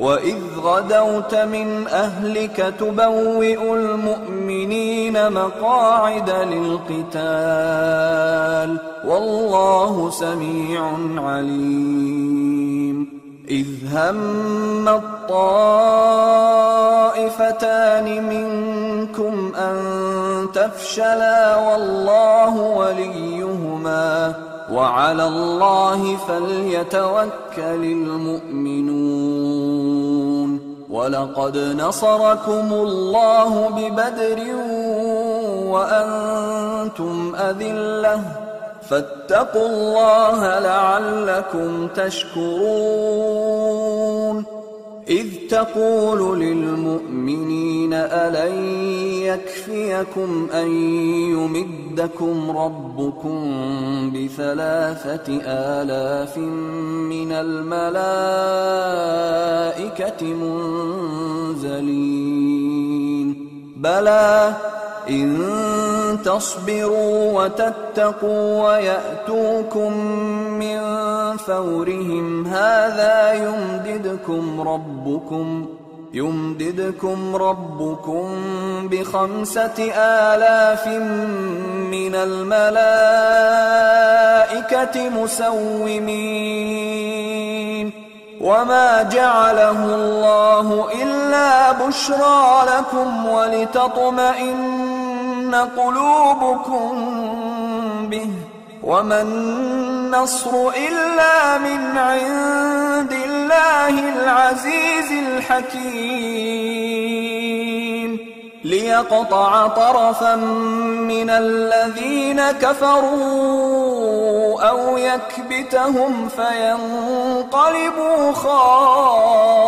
وَإِذْ غَدَوْتَ مِنْ أَهْلِكَ تُبَوِّئُ الْمُؤْمِنِينَ مَقَاعِدَ لِلْقِتَالِ وَاللَّهُ سَمِيعٌ عَلِيمٌ إِذْ هَمَّ الطَّائِفَتَانِ مِنْكُمْ أَنْ تَفْشَلَا وَاللَّهُ وَلِيُّهُمَا وَعَلَى اللَّهِ فَلْيَتَوَكَّلِ الْمُؤْمِنُونَ وَلَقَدْ نَصَرَكُمُ اللَّهُ بِبَدْرٍ وَأَنْتُمْ أَذِلَّةٌ فَاتَّقُوا اللَّهَ لَعَلَّكُمْ تَشْكُرُونَ إِذْ تَقُولُ لِلْمُؤْمِنِينَ أَلَنْ يَكْفِيَكُمْ أَنْ يُمِدَّكُمْ رَبُّكُمْ ب3,000 مِّنَ الْمَلَائِكَةِ مُنْزَلِينَ بَلَى إِن تَصْبِرُوا وَتَتَّقُوا وَيَأْتُوكُم مِّن فَوْرِهِمْ هَٰذَا يُمْدِدْكُمْ رَبُّكُم ب5,000 مِّنَ الْمَلَائِكَةِ مُسَوِّمِينَ وَمَا جَعَلَهُ اللَّهُ إِلَّا بُشْرَىٰ لَكُمْ وَلِتَطْمَئِنَّ قُلُوبُكُم بِهِ وَمَا النَّصْرُ إِلَّا مِنْ عِندِ اللَّهِ الْعَزِيزِ الْحَكِيمِ لِيَقْطَعَ طَرَفًا مِّنَ الَّذِينَ كَفَرُوا أَوْ يَكْبِتَهُمْ فَيَنقَلِبُوا خَائِبِينَ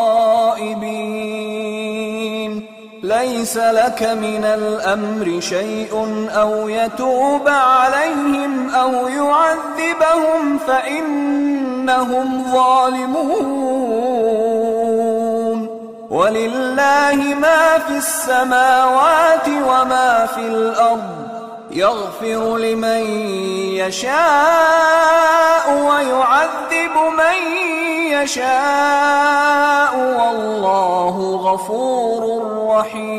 لَيْسَ لَكَ مِنَ الْأَمْرِ شَيْءٌ أَوْ يَتُوبَ عَلَيْهِمْ أَوْ يُعَذِّبَهُمْ فَإِنَّهُمْ ظَالِمُونَ وَلِلَّهِ مَا فِي السَّمَاوَاتِ وَمَا فِي الْأَرْضِ يَغْفِرُ لِمَن يَشَاءُ وَيُعَذِّبُ مَن يَشَاءُ وَاللَّهُ غَفُورٌ رَّحِيمٌ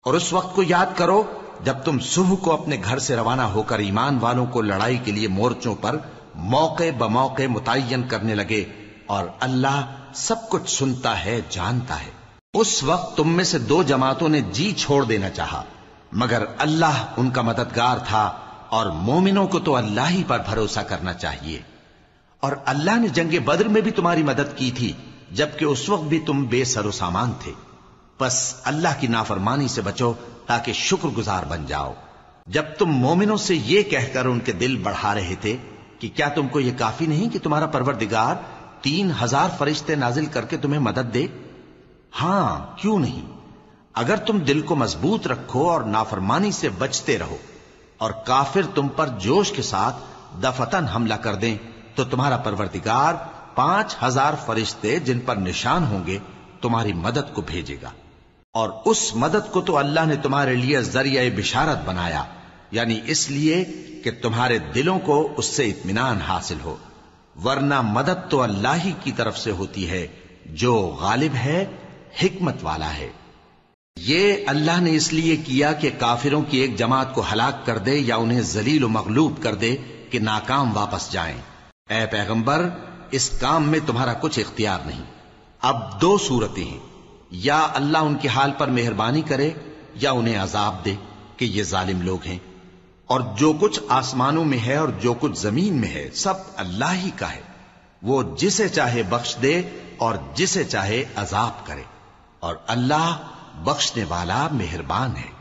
اور اس وقت کو یاد کرو جب تم صبح کو اپنے گھر سے روانہ ہو کر ایمان والوں کو لڑائی کے لیے مورچوں پر موقع بموقع متعین کرنے لگے، اور اللہ سب کچھ سنتا ہے، جانتا ہے۔ اس وقت تم میں سے 2 جماعتوں نے جی چھوڑ دینا چاہا، مگر اللہ ان کا مددگار تھا، اور مومنوں کو تو اللہ ہی پر بھروسہ کرنا چاہیے۔ اور اللہ نے جنگ بدر میں بھی تمہاری مدد کی تھی، جبکہ اس وقت بھی تم بے سر و سامان تھے۔ بس اللہ کی نافرمانی سے بچو تاکہ شکر گزار بن جاؤ۔ جب تم مومنوں سے یہ کہہ کر ان کے دل بڑھا رہے تھے کہ کیا تم کو یہ کافی نہیں کہ تمہارا پروردگار 3,000 فرشتے نازل کر کے تمہیں مدد دے؟ ہاں، کیوں نہیں؟ اگر تم دل کو مضبوط رکھو اور نافرمانی سے بچتے رہو، اور کافر تم پر جوش کے ساتھ دفتن حملہ کر دیں، تو تمہارا پروردگار 5,000 فرشتے جن پر نشان ہوں گے تمہاری مدد کو بھیجے گا۔ اور اس مدد کو تو اللہ نے تمہارے لیے ذریعہ بشارت بنایا، یعنی اس لیے کہ تمہارے دلوں کو اس سے اطمینان حاصل ہو، ورنہ مدد تو اللہ ہی کی طرف سے ہوتی ہے جو غالب ہے، حکمت والا ہے۔ یہ اللہ نے اس لیے کیا کہ کافروں کی ایک جماعت کو ہلاک کر دے یا انہیں ذلیل و مغلوب کر دے کہ ناکام واپس جائیں۔ اے پیغمبر، اس کام میں تمہارا کچھ اختیار نہیں۔ اب 2 صورتیں ہیں، یا اللہ ان کے حال پر مہربانی کرے یا انہیں عذاب دے کہ یہ ظالم لوگ ہیں۔ اور جو کچھ آسمانوں میں ہے اور جو کچھ زمین میں ہے سب اللہ ہی کا ہے، وہ جسے چاہے بخش دے اور جسے چاہے عذاب کرے، اور اللہ بخشنے والا مہربان ہے۔